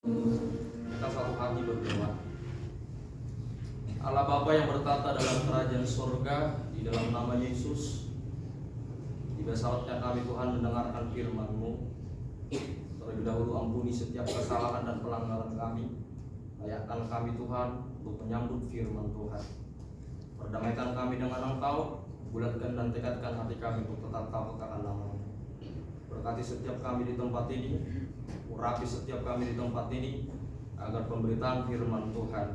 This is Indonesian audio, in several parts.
Kita satu hati berdoa. Allah Bapa yang bertata dalam kerajaan surga, di dalam nama Yesus, tiba saatnya kami Tuhan mendengarkan firman-Mu. Terlebih dahulu ampuni setiap kesalahan dan pelanggaran kami. Layakkan kami Tuhan untuk menyambut firman Tuhan. Perdamaikan kami dengan Engkau, bulatkan dan tekadkan hati kami untuk tetap taat akan nama-Mu. Berkati setiap kami di tempat ini, urapi setiap kami di tempat ini, agar pemberitaan firman Tuhan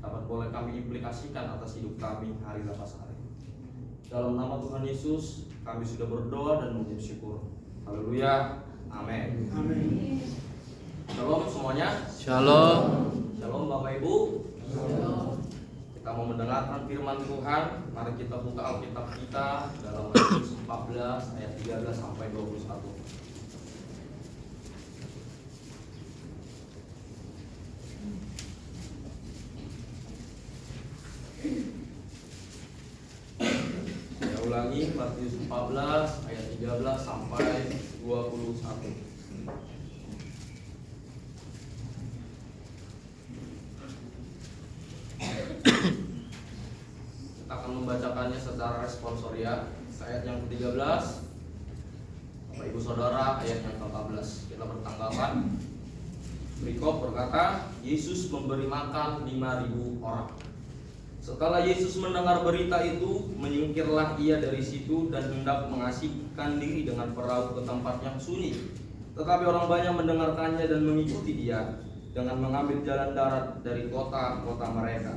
dapat boleh kami implikasikan atas hidup kami hari lepas hari. Dalam nama Tuhan Yesus, kami sudah berdoa dan mengucap syukur. Haleluya. Amin. Amin. Shalom semuanya. Shalom. Shalom Bapak Ibu. Shalom. Kita mau mendengarkan firman Tuhan. Mari kita buka Alkitab kita dalam Matius 14 ayat 13 sampai 21. Saya ulangi, Matius 14 ayat 13 sampai 21. Kita akan membacakannya secara responsoria. Ayat yang ke-13, Bapak Ibu Saudara, ayat yang ke-14. Kita bertanggapan. Berikut berkata, Yesus memberi makan 5.000 orang. Setelah Yesus mendengar berita itu, menyingkirlah ia dari situ dan hendak mengasingkan diri dengan perahu ke tempat yang sunyi. Tetapi orang banyak mendengarkannya dan mengikuti dia dengan mengambil jalan darat dari kota-kota mereka.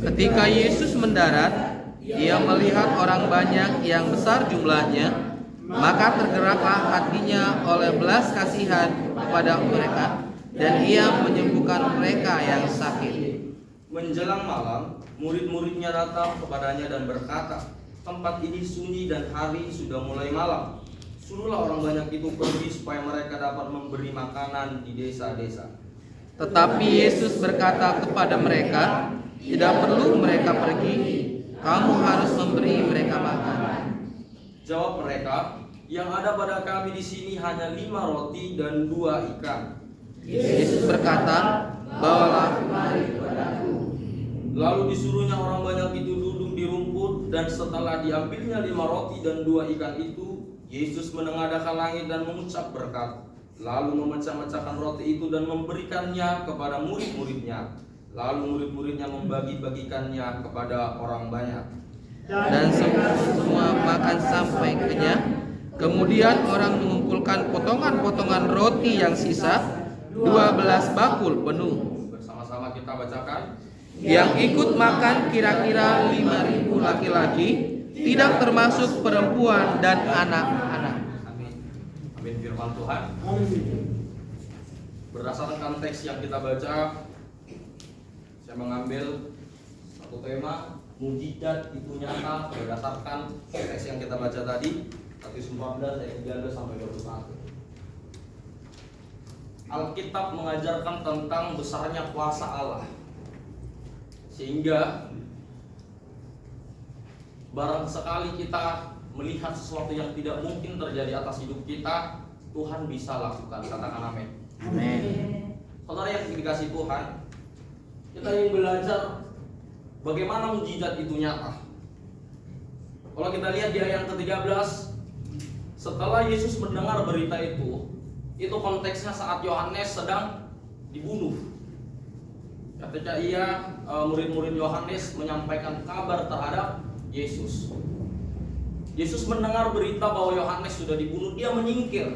Ketika Yesus mendarat, ia melihat orang banyak yang besar jumlahnya, maka tergeraklah hatinya oleh belas kasihan kepada mereka, dan ia menyembuhkan mereka yang sakit. Menjelang malam, murid-muridnya datang kepadanya dan berkata, tempat ini sunyi dan hari sudah mulai malam. Suruhlah orang banyak itu pergi supaya mereka dapat memberi makanan di desa-desa. Tetapi Yesus berkata kepada mereka, tidak perlu mereka pergi, kamu harus memberi mereka makan. Jawab mereka, yang ada pada kami di sini hanya 5 roti dan 2 ikan. Yesus berkata, bawalah kemari kepadaku. Lalu disuruhnya orang banyak itu duduk di rumput, dan setelah diambilnya 5 roti dan 2 ikan itu, Yesus menengadahkan langit dan mengucap berkat, lalu memecah-mecahkan roti itu dan memberikannya kepada murid-muridnya. Lalu murid-muridnya membagi-bagikannya kepada orang banyak. Dan semua makan sampai kenyang. Kemudian orang mengumpulkan potongan-potongan roti yang sisa, 12 bakul penuh. Bersama-sama kita bacakan. Yang ikut makan kira-kira 5.000 laki-laki, tidak termasuk perempuan dan anak-anak. Amin. Amin firman Tuhan. Berdasarkan teks yang kita baca, saya mengambil satu tema, mujizat itu nyata, berdasarkan teks yang kita baca tadi, Matius 14 ayat 13 sampai 21. Alkitab mengajarkan tentang besarnya kuasa Allah, sehingga barang sekali kita melihat sesuatu yang tidak mungkin terjadi atas hidup kita, Tuhan bisa lakukan. Katakan amin. Amin. Saudara yang dikasih Tuhan, kita ingin belajar bagaimana mujizat itu nyata. Kalau kita lihat di ayat ke-13, setelah Yesus mendengar berita itu konteksnya saat Yohanes sedang dibunuh. Ketika murid-murid Yohanes menyampaikan kabar terhadap Yesus. Yesus mendengar berita bahwa Yohanes sudah dibunuh, dia menyingkir.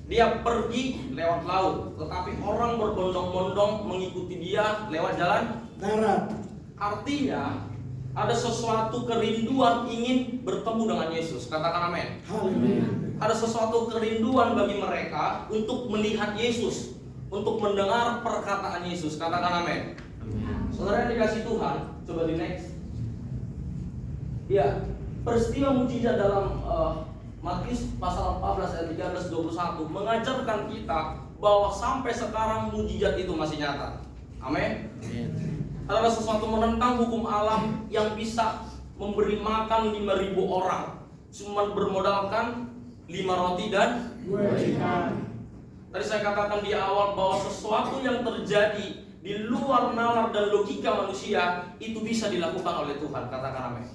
Dia pergi lewat laut, tetapi orang berbondong-bondong mengikuti dia lewat jalan darat. Artinya ada sesuatu kerinduan ingin bertemu dengan Yesus. Katakan amin. Haleluya. Ada sesuatu kerinduan bagi mereka untuk melihat Yesus, untuk mendengar perkataan Yesus. Katakan amin. Saudara yang dikasih Tuhan, coba di next. Ya, peristiwa mujizat dalam Matius pasal 14 ayat 13-21 mengajarkan kita bahwa sampai sekarang mujizat itu masih nyata. Amin. Adalah sesuatu menentang hukum alam yang bisa memberi makan 5.000 orang cuma bermodalkan 5 roti dan 2 ikan. Tadi saya katakan di awal bahwa sesuatu yang terjadi di luar nalar dan logika manusia itu bisa dilakukan oleh Tuhan. Katakan amin.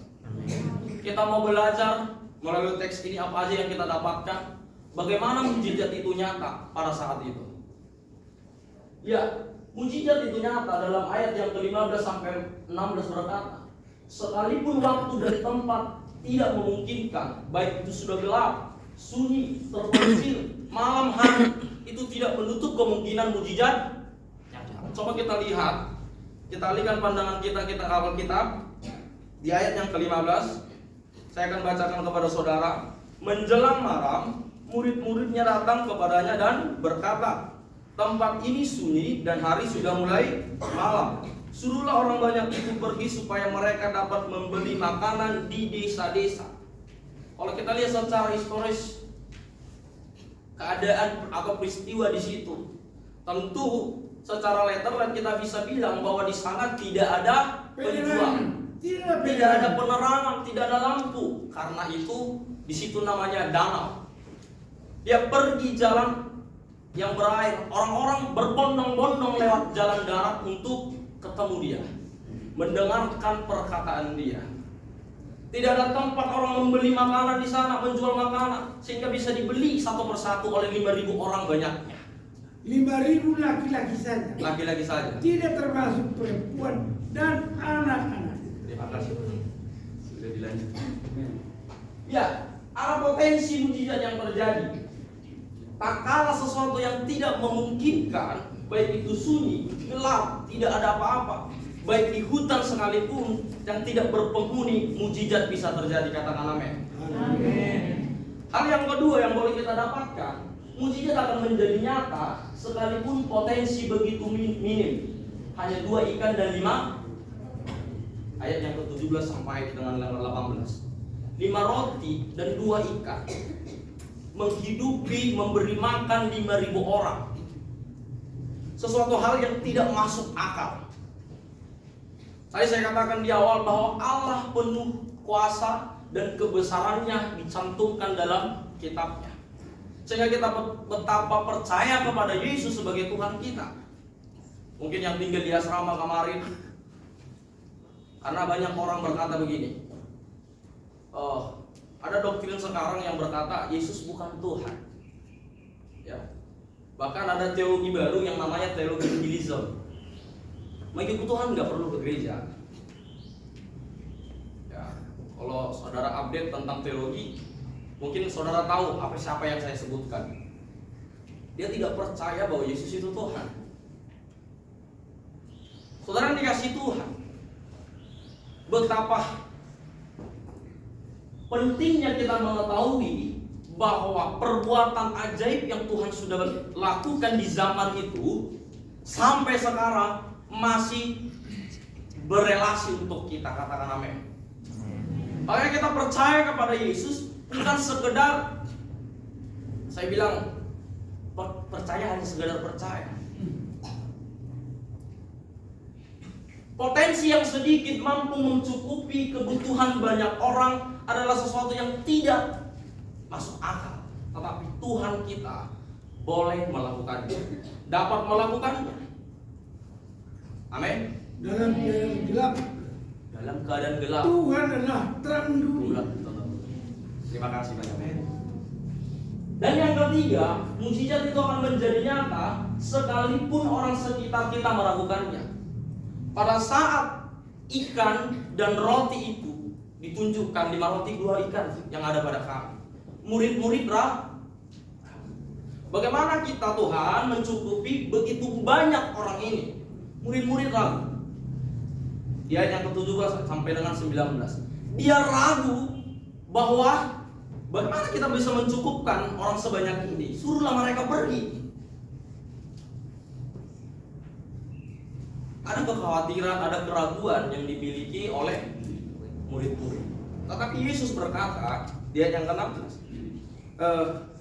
Kita mau belajar melalui teks ini apa aja yang kita dapatkan, bagaimana mujizat itu nyata pada saat itu. Ya, mujizat itu nyata dalam ayat yang ke-15 sampai 16 berkata, sekalipun waktu dan tempat tidak memungkinkan, baik itu sudah gelap, sunyi, terpencil, malam hari, itu tidak menutup kemungkinan mujizat nyata. Coba kita lihat, kita alihkan pandangan kita ke Alkitab di ayat yang ke-15. Saya akan bacakan kepada saudara. Menjelang malam, murid-muridnya datang kepadanya dan berkata, tempat ini sunyi dan hari sudah mulai malam. Suruhlah orang banyak itu pergi supaya mereka dapat membeli makanan di desa-desa. Kalau kita lihat secara historis keadaan atau peristiwa di situ, tentu secara letterlet kita bisa bilang bahwa di sana tidak ada penjual. Tidak ada penerangan, tidak ada lampu. Karena itu di situ namanya danau. Dia pergi jalan yang berair. Orang-orang berbondong-bondong lewat jalan darat untuk ketemu dia, mendengarkan perkataan dia. Tidak ada tempat orang membeli makanan di sana, menjual makanan sehingga bisa dibeli satu persatu oleh 5.000 orang banyaknya. 5.000 laki-laki saja. Laki-laki saja. Tidak termasuk perempuan dan anak-anak. Terima kasih. Sudah dilanjutkan. Ya, ada potensi mujizat yang terjadi. Tak kalah sesuatu yang tidak memungkinkan, baik itu sunyi, gelap, tidak ada apa-apa, baik di hutan sekalipun yang tidak berpenghuni, mujizat bisa terjadi. Katakan amin. Hal yang kedua yang boleh kita dapatkan, mujizat akan menjadi nyata sekalipun potensi begitu minim. Hanya 2 ikan dan 5. Ayat yang ke-17 sampai dengan yang ke-18. 5 roti dan 2 ikan menghidupi, memberi makan 5.000 orang. Sesuatu hal yang tidak masuk akal. Tadi saya katakan di awal bahwa Allah penuh kuasa dan kebesarannya dicantumkan dalam kitabnya, sehingga kita betapa percaya kepada Yesus sebagai Tuhan kita. Mungkin yang tinggal di asrama kemarin, karena banyak orang berkata begini, ada doktrin sekarang yang berkata Yesus bukan Tuhan. Ya. Bahkan ada teologi baru yang namanya teologi nihilisme. Mengikuti Tuhan nggak perlu ke gereja. Ya. Kalau saudara update tentang teologi, mungkin saudara tahu siapa yang saya sebutkan. Dia tidak percaya bahwa Yesus itu Tuhan. Saudara yang dikasih Tuhan, betapa pentingnya kita mengetahui bahwa perbuatan ajaib yang Tuhan sudah lakukan di zaman itu sampai sekarang masih berelasi untuk kita. Katakan amin. Makanya kita percaya kepada Yesus bukan sekedar, saya bilang percaya hanya sekedar percaya. Potensi yang sedikit mampu mencukupi kebutuhan banyak orang adalah sesuatu yang tidak masuk akal. Tetapi Tuhan kita boleh melakukannya, dapat melakukannya. Amin. Dalam keadaan gelap, Dalam keadaan gelap, Tuhan adalah terang dunia. Terima kasih banyak. Dan yang ketiga, mujizat itu akan menjadi nyata sekalipun orang sekitar kita meragukannya. Pada saat ikan dan roti itu ditunjukkan, 5 roti 2 ikan yang ada pada kami, murid-murid ragu. Bagaimana kita Tuhan mencukupi begitu banyak orang ini? Murid-murid ragu. Di ayat yang ke-17 sampai dengan 19, dia ragu bahwa bagaimana kita bisa mencukupkan orang sebanyak ini? Suruhlah mereka pergi. Ada kekhawatiran, ada keraguan yang dimiliki oleh murid-murid. Tetapi Yesus berkata di ayat yang ke-16,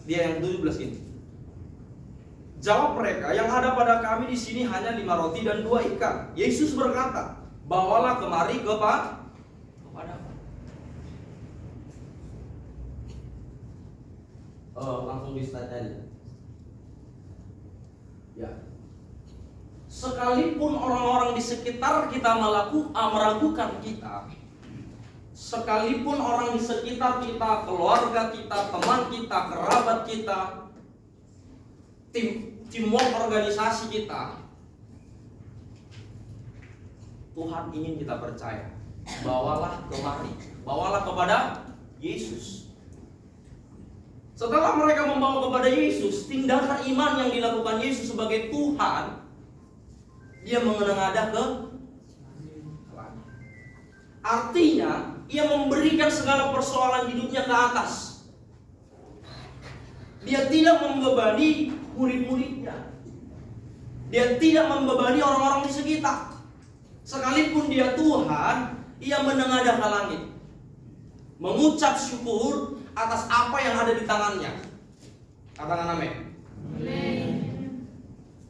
di ayat yang ke-17 ini, jawab mereka, yang ada pada kami di sini hanya 5 roti dan 2 ikan. Yesus berkata, bawalah kemari kepadaku. Langsung di slide aja. Ya. Sekalipun orang-orang di sekitar kita meragukan kita, sekalipun orang di sekitar kita, keluarga kita, teman kita, kerabat kita, teamwork organisasi kita, Tuhan ingin kita percaya. Bawalah kemari, bawalah kepada Yesus. Setelah mereka membawa kepada Yesus, tindakan iman yang dilakukan Yesus sebagai Tuhan, dia mengenengadah ke langit. Artinya, ia memberikan segala persoalan hidupnya ke atas. Dia tidak membebani murid-muridnya. Dia tidak membebani orang-orang di sekitar. Sekalipun dia Tuhan, ia menengadah ke langit, mengucap syukur atas apa yang ada di tangannya. Katakan amin.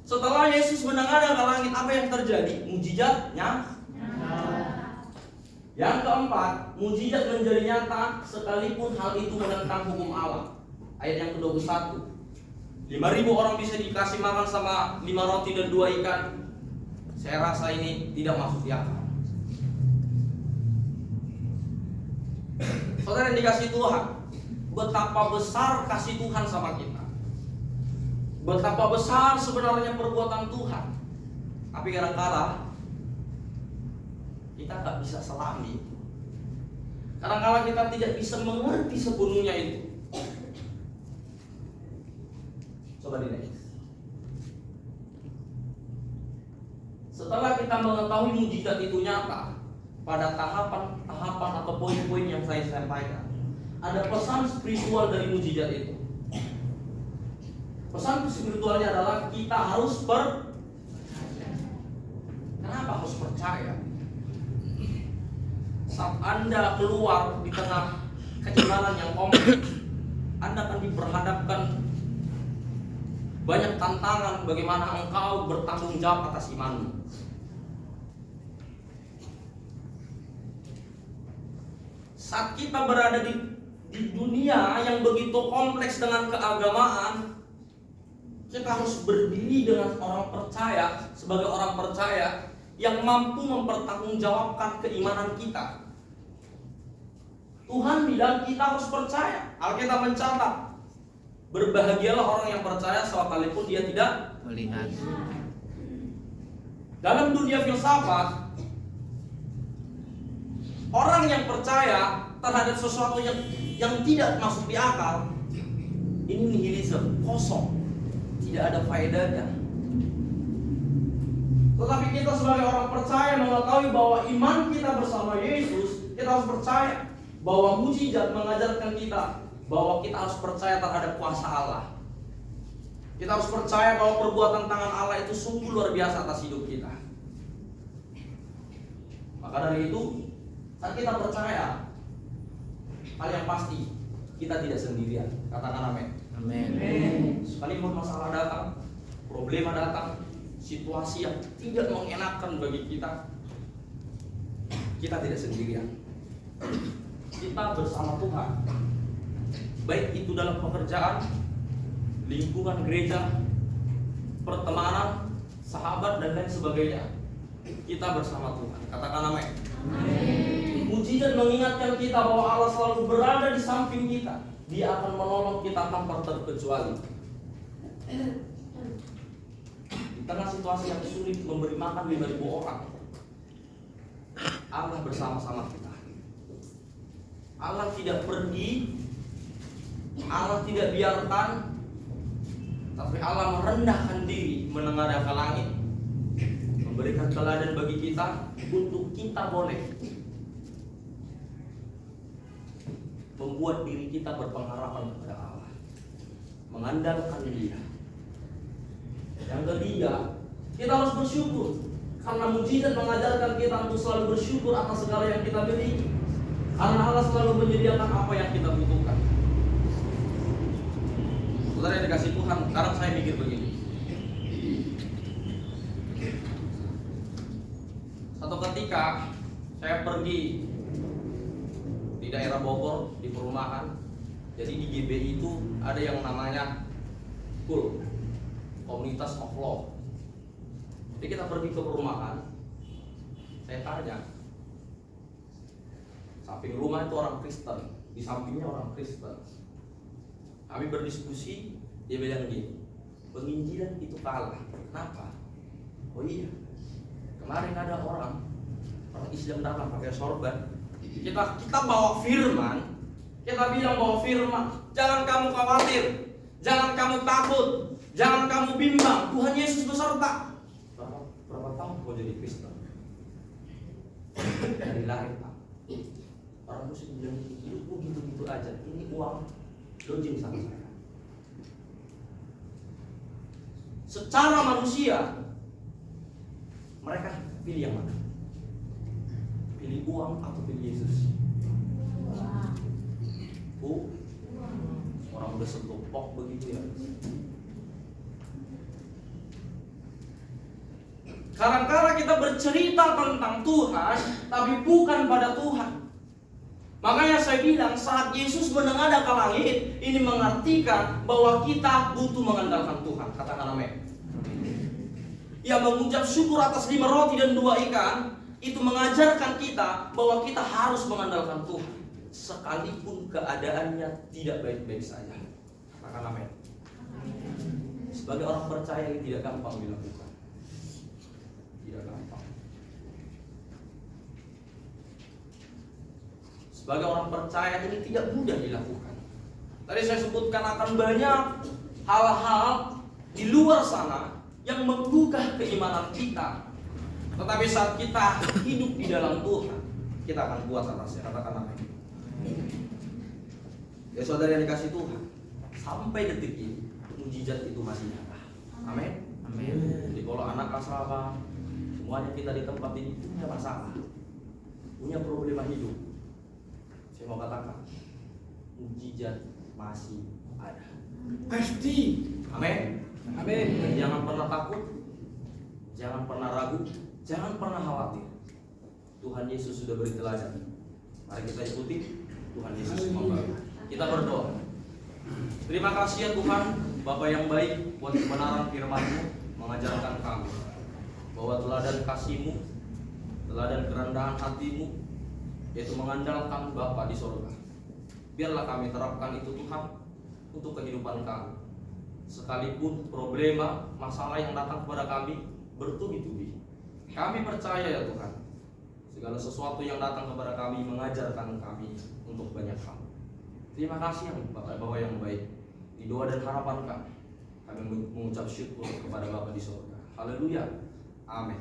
Setelah Yesus menengadah ke langit, apa yang terjadi? Mujizatnya. Yang keempat, mujizat menjadi nyata sekalipun hal itu menentang hukum Allah. Ayat yang ke-21. 5.000 orang bisa dikasih makan sama 5 roti dan 2 ikan. Saya rasa ini tidak masuk di akal. Saudara yang dikasih Tuhan, betapa besar kasih Tuhan sama kita. Betapa besar sebenarnya perbuatan Tuhan. Tapi kadang-kala kita nggak bisa selami. Kadang-kala kita tidak bisa mengerti sepenuhnya itu. Coba di next. Setelah kita mengetahui mujizat itu nyata, pada tahapan atau poin-poin yang saya sampaikan, ada pesan spiritual dari mujizat itu. Pesan spiritualnya adalah kita harus Kenapa harus percaya? Saat Anda keluar di tengah kejenuhan yang kompleks, Anda akan diperhadapkan banyak tantangan bagaimana engkau bertanggung jawab atas imanmu. Saat kita berada di dunia yang begitu kompleks dengan keagamaan, kita harus berdiri dengan orang percaya, sebagai orang percaya yang mampu mempertanggungjawabkan keimanan kita. Tuhan bilang kita harus percaya. Alkitab mencatat, berbahagialah orang yang percaya sekalipun dia tidak Melihat. Dalam dunia filsafat, orang yang percaya terhadap sesuatu yang tidak masuk di akal, ini nihilisme, kosong, tidak ada faedahnya. Tetapi kita sebagai orang percaya mengetahui bahwa iman kita bersama Yesus, kita harus percaya bahwa mujizat mengajarkan kita bahwa kita harus percaya terhadap kuasa Allah. Kita harus percaya bahwa perbuatan tangan Allah itu sungguh luar biasa atas hidup kita. Maka dari itu, saat kita percaya, hal yang pasti kita tidak sendirian. Katakan amin. Amin. Sekalipun masalah datang, problema datang, situasi yang tidak mengenakan bagi kita, kita tidak sendirian. Kita bersama Tuhan. Baik itu dalam pekerjaan, lingkungan gereja, pertemanan, sahabat dan lain sebagainya, kita bersama Tuhan. Katakan amin. Mujizat mengingatkan kita bahwa Allah selalu berada di samping kita. Dia akan menolong kita tanpa terkecuali. Di tengah situasi yang sulit memberi makan 5.000 orang, Allah bersama-sama kita. Allah tidak pergi, Allah tidak biarkan, tapi Allah merendahkan diri, menengadah ke langit, memberikan teladan bagi kita untuk kita boleh membuat diri kita berpengharapan kepada Allah, mengandalkan Dia. Yang ketiga, kita harus bersyukur karena mujizat mengajarkan kita untuk selalu bersyukur atas segala yang kita miliki. Karena Allah selalu menyediakan apa yang kita butuhkan. Saudara yang dikasih Tuhan, sekarang saya mikir begini. Satu ketika saya pergi di daerah Bogor, di perumahan. Jadi di GBI itu ada yang namanya KUL, komunitas of law. Jadi kita pergi ke perumahan, saya tanya, samping rumah itu orang Kristen, di sampingnya orang Kristen. Kami berdiskusi, dia bilang gini, penginjilan itu kalah. Kenapa? Oh iya, kemarin ada orang Islam datang pakai sorban. Kita bawa firman, kita bilang bawa firman. Jangan kamu khawatir, jangan kamu takut, jangan kamu bimbang. Tuhan Yesus beserta. Berapa tahun kau jadi Kristen? Dari lahir, Pak. Orang Muslim bilang hidupku gitu-gitu aja. Ini uang dojing sama saya. Secara manusia, mereka pilih yang mana? Pilih uang atau pilih Yesus? Orang udah setopok begitu ya. Kadang-kadang kita bercerita tentang Tuhan, tapi bukan pada Tuhan. Makanya saya bilang saat Yesus menengadah ke langit, ini mengartikan bahwa kita butuh mengandalkan Tuhan. Katakan amin. Yang mengucap syukur atas 5 roti dan 2 ikan, itu mengajarkan kita bahwa kita harus mengandalkan Tuhan. Sekalipun keadaannya tidak baik-baik saja. Katakan amin. Sebagai orang percaya ini tidak gampang dilakukan. Tidak gampang. Sebagai orang percaya ini tidak mudah dilakukan. Tadi saya sebutkan akan banyak hal-hal di luar sana yang menggugah keimanan kita. Tetapi saat kita hidup di dalam Tuhan, kita akan kuat atasnya. Katakan amin. Ya saudara yang dikasih Tuhan, sampai detik ini mujizat itu masih nyata. Amin. Amin. Jadi kalau anak asrama, semuanya kita di tempat ini punya masalah, punya problema hidup. Saya mau katakan, mujizat masih ada. Pasti. Amin. Amin. Dan jangan pernah takut, jangan pernah ragu, jangan pernah khawatir. Tuhan Yesus sudah beri teladan. Mari kita ikuti Tuhan Yesus membawa. Kita berdoa. Terima kasih ya Tuhan, Bapa yang baik, buat kebenaran firman-Mu mengajarkan kami bahwa teladan kasih-Mu, teladan kerendahan hati-Mu, yaitu mengandalkan Bapa di surga. Biarlah kami terapkan itu Tuhan untuk kehidupan kami. Sekalipun problema, masalah yang datang kepada kami bertubi-tubi, kami percaya ya Tuhan, segala sesuatu yang datang kepada kami mengajarkan kami untuk banyak hal. Terima kasih yang Bapak yang baik. Di doa dan harapan kami mengucap syukur kepada Bapa di surga. Haleluya. Amin.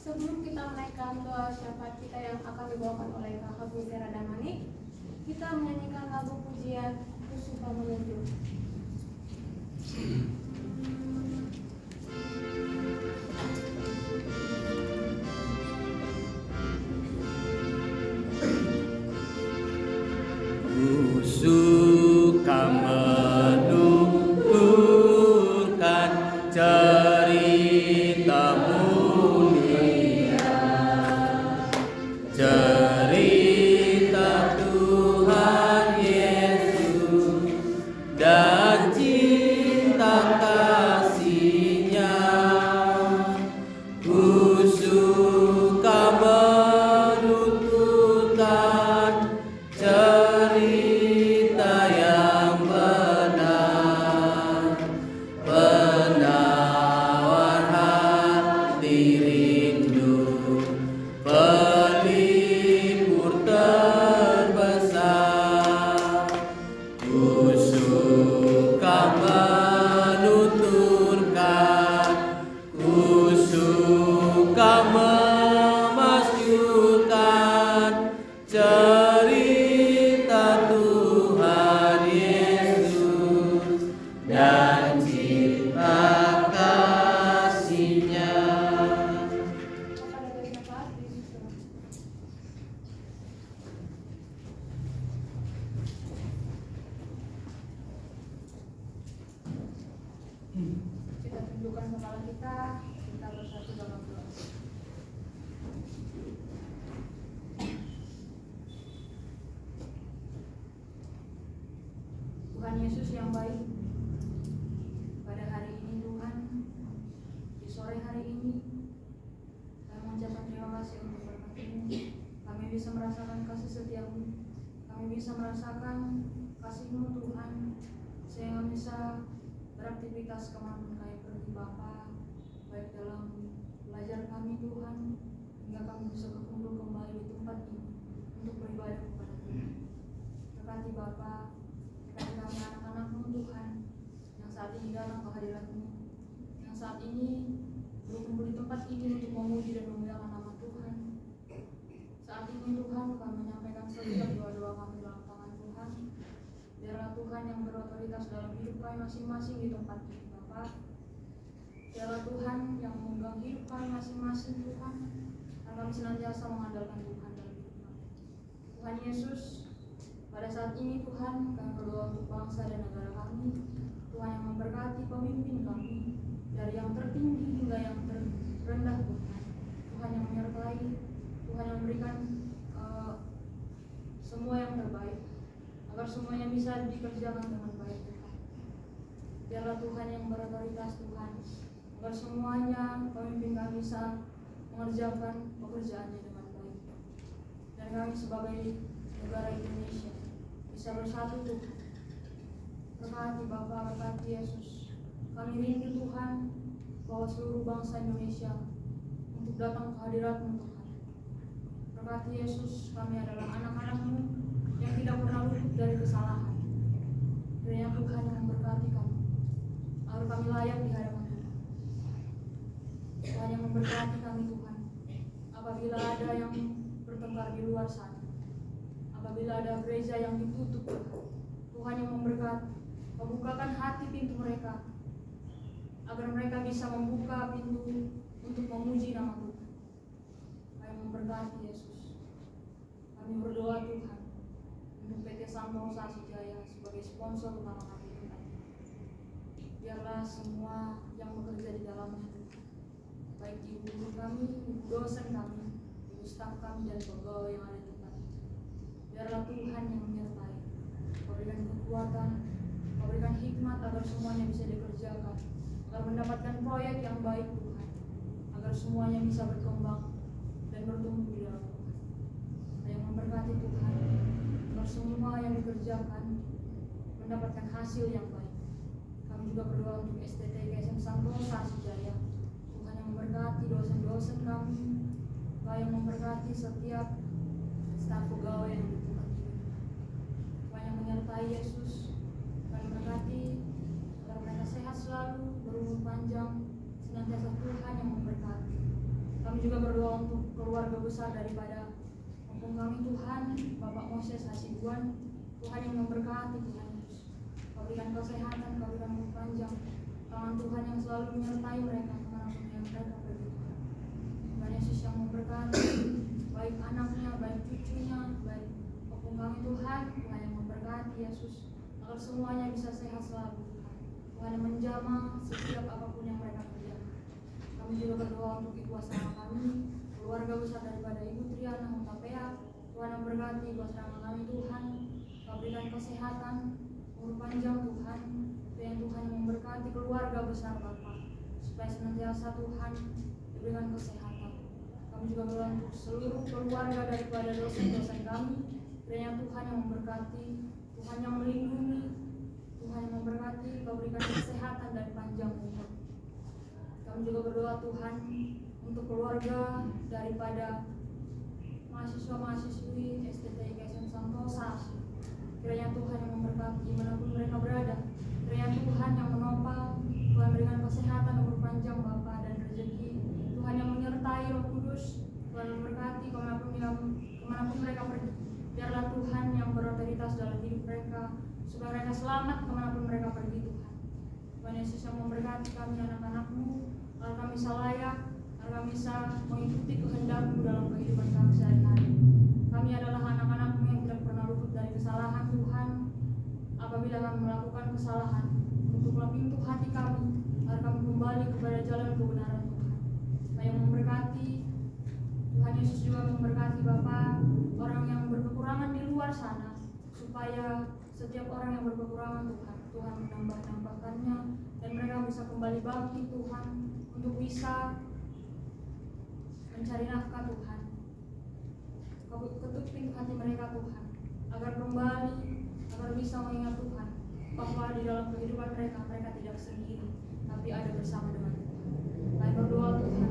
Sebelum kita menaikkan doa syafaat kita yang akan dibawakan oleh Kakak Mutiara Damanik, kita menyanyikan lagu pujian Ku Suka Menunjuk. Ku suka menuturkan ceritamu, cerita Tuhan Yesus dan cinta kasih-Nya. Ku suka menuturkan cerita yang benar, penawar hati rindu, pelipur terbesar. Ku suka menuturkan, ku suka memasyurkan cerita Tuhan Yesus dan cinta kasih-Nya. Kepada doa syafaat disusul. tundukkan kepala kita bersatu dalam doa. Tuhan Yesus yang baik, pada hari ini Tuhan, di sore hari ini kami mengucapkan terima kasih untuk berkat-Mu. Kami bisa merasakan kasih setia-Mu, kami bisa merasakan kasih-Mu Tuhan, sehingga bisa beraktivitas kemanapun kami pergi Bapa, baik dalam belajar kami Tuhan, hingga kami bisa berkumpul kembali di tempat ini untuk beribadah kepada Tuhan. Berkati Bapa, berkati kami anak-anak-Mu Tuhan, yang saat ini datang ke hadirat-Mu, yang saat ini berkumpul di tempat ini untuk memuji dan memuliakan nama Tuhan. Saat ini Tuhan, kami menyampaikan setiap doa-doa kami dalam tangan Tuhan. Biarlah Tuhan yang berotoritas dalam hidup kami masing-masing di tempat ini Bapa. Biarlah Tuhan yang memegang hidup kami masing-masing Tuhan, dan kami senantiasa mengandalkan Tuhan dalam hidup kami. Tuhan Yesus, pada saat ini Tuhan, kami berdoa untuk bangsa dan negara kami. Tuhan yang memberkati pemimpin kami, dari yang tertinggi hingga yang terendah Tuhan. Tuhan yang menyertai, Tuhan yang memberikan semua yang terbaik, agar semuanya bisa dikerjakan dengan baik Tuhan. Biarlah Tuhan yang berotoritas Tuhan, agar semuanya pemimpin kami bisa mengerjakan pekerjaannya dengan baik. Dan kami sebagai negara Indonesia bisa bersatu Tuhan. Berkati Bapa, berkati Yesus. Kami rindu Tuhan bahwa seluruh bangsa Indonesia untuk datang ke hadirat-Mu Tuhan. Berkati Yesus, kami adalah anak-anak-Mu yang tidak pernah luput dari kesalahan. Kiranya Tuhan yang memberkati kami, agar kami layak di hadapan Tuhan. Tuhan yang memberkati kami Tuhan, apabila ada yang bertengkar di luar sana, apabila ada gereja yang ditutup Tuhan yang memberkati, membukakan hati pintu mereka, agar mereka bisa membuka pintu untuk memuji nama Tuhan. Kami memberkati Yesus. Kami berdoa Tuhan untuk PT Sambosa Sijaya sebagai sponsor utama kami Tuhan. Biarlah semua yang bekerja di dalamnya Tuhan, baik ibu guru kami, ibu dosen kami, ibu staf kami dan pegawai yang ada di tempat ini. Biarlah Tuhan yang menyertai, memberikan kekuatan, memberikan hikmat agar semuanya bisa dikerjakan, agar mendapatkan proyek yang baik Tuhan, agar semuanya bisa berkembang dan bertumbuh di dalam Tuhan. Yang memberkati Tuhan, agar semua yang dikerjakan mendapatkan hasil yang baik. Kami juga berdoa untuk STT KSM Sambosa Sijaya. Tuhan yang memberkati dosen-dosen kami, Tuhan yang memberkati setiap staf pegawai yang di tempat ini. Tuhan yang menyertai Yesus, Tuhan memberkati agar mereka sehat selalu, berumur panjang, senantiasa Tuhan yang memberkati. Kami juga berdoa untuk keluarga besar daripada kampung kami Tuhan, Bapak Moses Hasibuan. Tuhan yang memberkati Tuhan Yesus. Kau berikan kesehatan, Kau berikan umur panjang, tangan Tuhan yang selalu menyertai mereka kemanapun yang mereka pergi Tuhan. Tuhan Yesus yang memberkati baik anaknya, baik cucunya, baik kampung kami Tuhan. Tuhan yang memberkati Yesus, agar semuanya bisa sehat selalu Tuhan. Tuhan yang menjamah setiap apapun yang mereka kerjakan. Kami juga berdoa untuk ibu asrama kami, keluarga besar daripada Ibu Triana Huntapea. Tuhan yang memberkati ibu asrama kami Tuhan. Kau berikan kesehatan, umur panjang Tuhan. Dan Tuhan yang memberkati keluarga besar Bapa, supaya senantiasa Tuhan diberikan kesehatan. Kami juga berdoa untuk seluruh keluarga daripada dosen-dosen kami. Kiranya Tuhan yang memberkati, Tuhan yang melindungi, Tuhan yang memberkati, Kau berikan kesehatan dan panjang umur. Kami juga berdoa Tuhan untuk keluarga daripada mahasiswa-mahasiswi STT KSM Sambosa. Kiranya Tuhan yang memberkati dimanapun mereka berada. Kiranya Tuhan yang menopang, Tuhan berikan kesehatan, umur panjang Bapa dan rezeki. Tuhan yang menyertai Roh Kudus, Tuhan memberkati kemanapun mereka pergi. Biarlah Tuhan yang berotoritas dalam hidup mereka, supaya mereka selamat kemanapun mereka pergi Tuhan. Tuhan Yesus yang memberkati kami anak-anak-Mu, agar kami bisa layak, agar kami bisa mengikuti kehendak-Mu dalam kehidupan kami sehari-hari. Kami adalah anak-anak-Mu yang tidak pernah luput dari kesalahan Tuhan. Apabila kami melakukan kesalahan, tutuplah pintu hati kami, agar kami kembali kepada jalan kebenaran Tuhan. Yang memberkati Tuhan Yesus juga memberkati Bapa, orang yang berkekurangan di luar sana, supaya setiap orang yang berkekurangan Tuhan menambah-nambahkannya, dan mereka bisa kembali bangkit Tuhan untuk bisa mencari nafkah Tuhan. Ketuk pintu hati mereka Tuhan, agar kembali, agar bisa mengingat Tuhan bahwa di dalam kehidupan mereka tidak sendiri, tapi ada bersama dengan Tuhan. Kami berdoa Tuhan,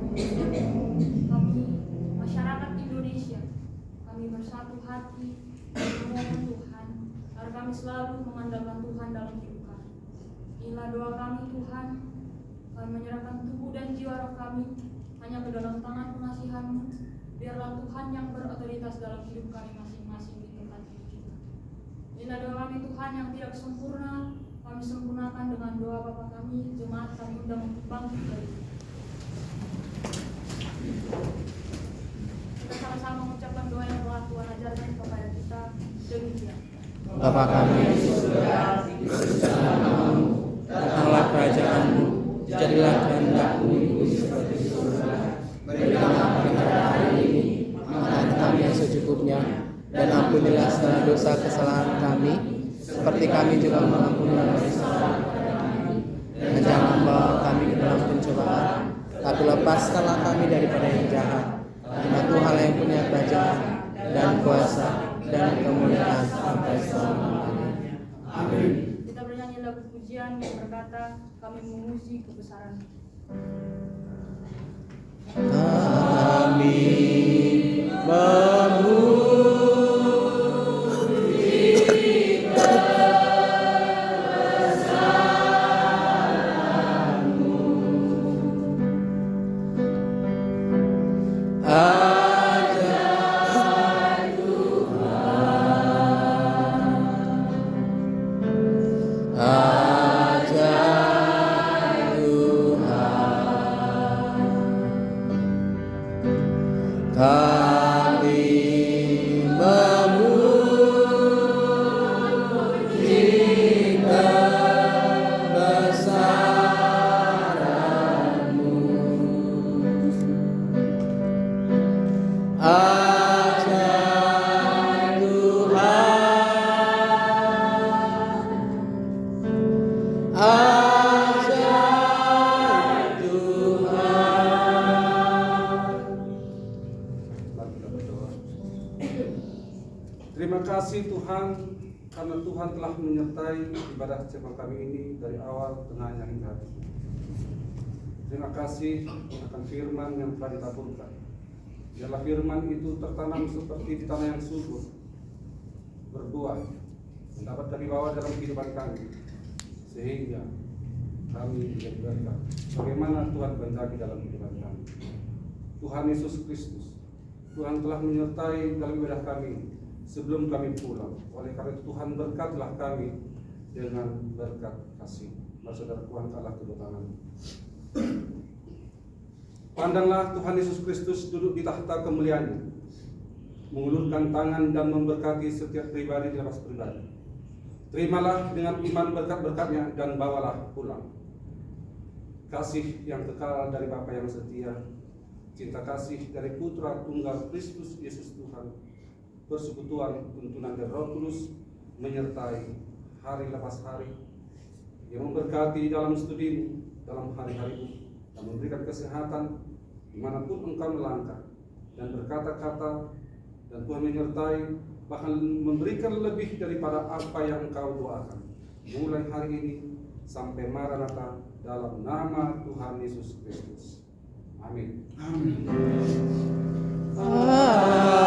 kami masyarakat Indonesia, kami bersatu hati memohon Tuhan, agar kami selalu mengandalkan Tuhan dalam hidup kami. Inilah doa kami Tuhan, kami menyerahkan tubuh dan jiwa roh kami hanya ke dalam tangan pengasihan-Mu. Biarlah Tuhan yang berotoritas dalam hidup kami masing-masing di tempat ini juga. Inilah doa kami Tuhan yang tidak sempurna, kami sempurnakan dengan doa Bapa kami, jemaat kami undang untuk bangkit dari itu. Kita sama-sama mengucapkan doa yang telah Tuhan ajarkan kepada kita demikian. Bapa kami di surga, dikuduskanlah namamu, datanglah kerajaan-Mu, jadilah kehendak-Mu seperti di surga. Berikanlah kami hari ini makanan kami yang secukupnya, dan ampunilah segala dosa kesalahan kami, seperti kami juga mengampuni dosa kepada kami. Dan jangan membawa kami ke dalam pencobaan, tapi lepaskanlah kami daripada yang jahat. Karena Tuhan yang punya kerajaan dan kuasa dan kemuliaan sampai selama-lamanya. Amin. Kita bernyanyi lagu pujian yang berkata, kami memuji kebesaran. Kami memuji kebesaran-Mu. Ajaib Tuhan, ajaib Tuhan. Kami memuji kebesaran-Mu. Ajaib Tuhan, ajaib Tuhan. Mari kita berdoa. Terima kasih Tuhan, karena Tuhan telah menyertai ibadah jemaat kami ini dari awal, tengahnya hingga habis. Terima kasih akan firman yang telah ditaburkan. Biarlah firman itu tertanam seperti di tanah yang subur, berbuah, dapat kami bawa dalam kehidupan kami, sehingga kami menjadi berkat. Bagaimana Tuhan berbagi dalam kehidupan kami. Tuhan Yesus Kristus, Tuhan telah menyertai dalam ibadah kami sebelum kami pulang. Oleh karena itu Tuhan berkatlah kami dengan berkat kasih. Mari saudara Tuhan Allah kedua tangan. Pandanglah Tuhan Yesus Kristus duduk di tahta kemuliaan-Nya, mengulurkan tangan dan memberkati setiap pribadi di lepas pribadi. Terimalah dengan iman berkat-berkat-Nya dan bawalah pulang. Kasih yang kekal dari Bapa yang setia, cinta kasih dari Putra Tunggal Kristus Yesus Tuhan, persekutuan tuntunan dari Roh Kudus menyertai hari lepas hari, yang memberkati dalam studimu, dalam hari-harimu, dan memberikan kesehatan dimanapun engkau melangkah dan berkata-kata, dan Tuhan menyertai, bahkan memberikan lebih daripada apa yang engkau doakan mulai hari ini sampai Maranatha, dalam nama Tuhan Yesus Kristus. Amin. Amin. Amin.